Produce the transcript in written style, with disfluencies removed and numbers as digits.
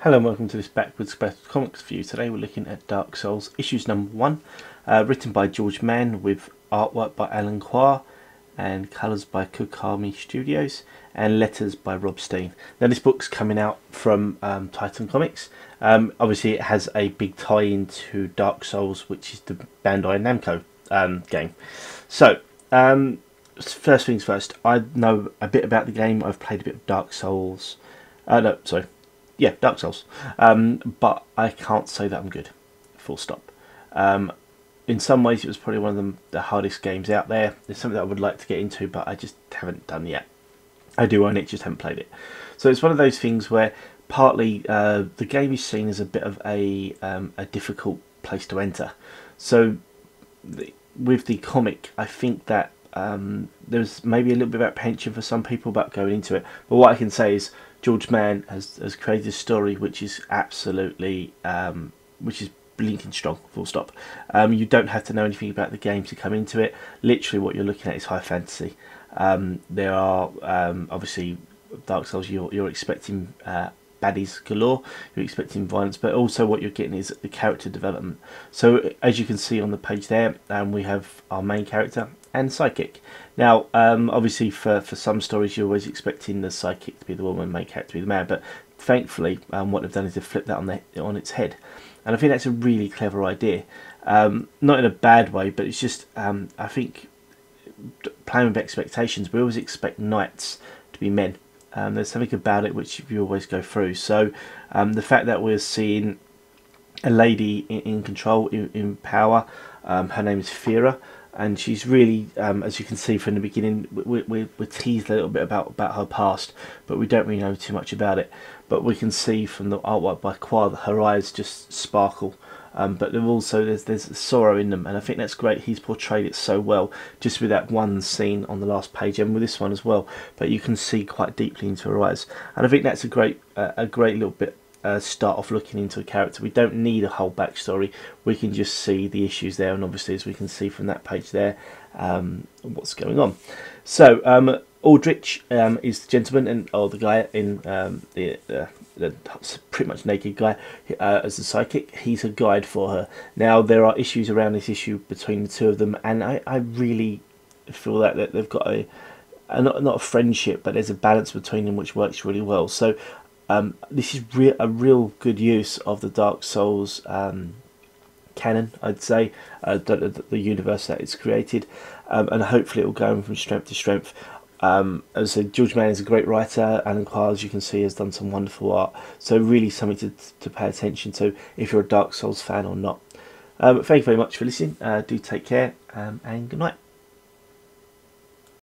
Hello and welcome to this Backwards Comics View. Today we're looking at Dark Souls issues number 1, written by Mann with artwork by Alan Quah and colours by Komikaki Studios and letters by Rob Steen. Now this book's coming out from Titan Comics. Obviously it has a big tie-in to Dark Souls, which is the Bandai Namco game. So first things first, I know a bit about the game. I've played a bit of Dark Souls. Dark Souls. But I can't say that I'm good. Full stop. In some ways, it was probably one of the hardest games out there. It's something that I would like to get into, but I just haven't done yet. I do own it, just haven't played it. So it's one of those things where partly the game is seen as a bit of a difficult place to enter. So with the comic, I think that there's maybe a little bit of apprehension for some people about going into it. But what I can say is Mann has created a story which is absolutely blinking strong, full stop. You don't have to know anything about the game to come into it. Literally what you're looking at is high fantasy. There are obviously Dark Souls, you're expecting baddies galore, you're expecting violence, but also what you're getting is the character development. So as you can see on the page there, we have our main character and psychic. Now obviously for some stories you're always expecting the psychic to be the woman, main character to be the man, but thankfully what they've done is they've flipped that on its head, and I think that's a really clever idea. Not in a bad way, but it's just I think playing with expectations, we always expect knights to be men. There's something about it which you always go through. So the fact that we're seeing a lady in control, in power, her name is Fira, and she's really, as you can see from the beginning, we're teased a little bit about her past, but we don't really know too much about it. But we can see from the artwork by Quah that her eyes just sparkle. But there's sorrow in them, and I think that's great. He's portrayed it so well, just with that one scene on the last page, and with this one as well. But you can see quite deeply into her eyes, and I think that's a great little bit start off looking into a character. We don't need a whole backstory. We can just see the issues there, and obviously, as we can see from that page there, what's going on. So Aldrich is the gentleman, or the guy in the pretty much naked guy as the psychic. He's a guide for her. Now there are issues around this issue between the two of them, and I really feel that they've got not a friendship, but there's a balance between them which works really well. So this is a real good use of the Dark Souls canon, I'd say, the universe that it's created, and hopefully it will go from strength to strength. As I said, Mann is a great writer. Alan Quah, as you can see, has done some wonderful art. So really something to pay attention to if you're a Dark Souls fan or not. Thank you very much for listening. Do take care, and good night.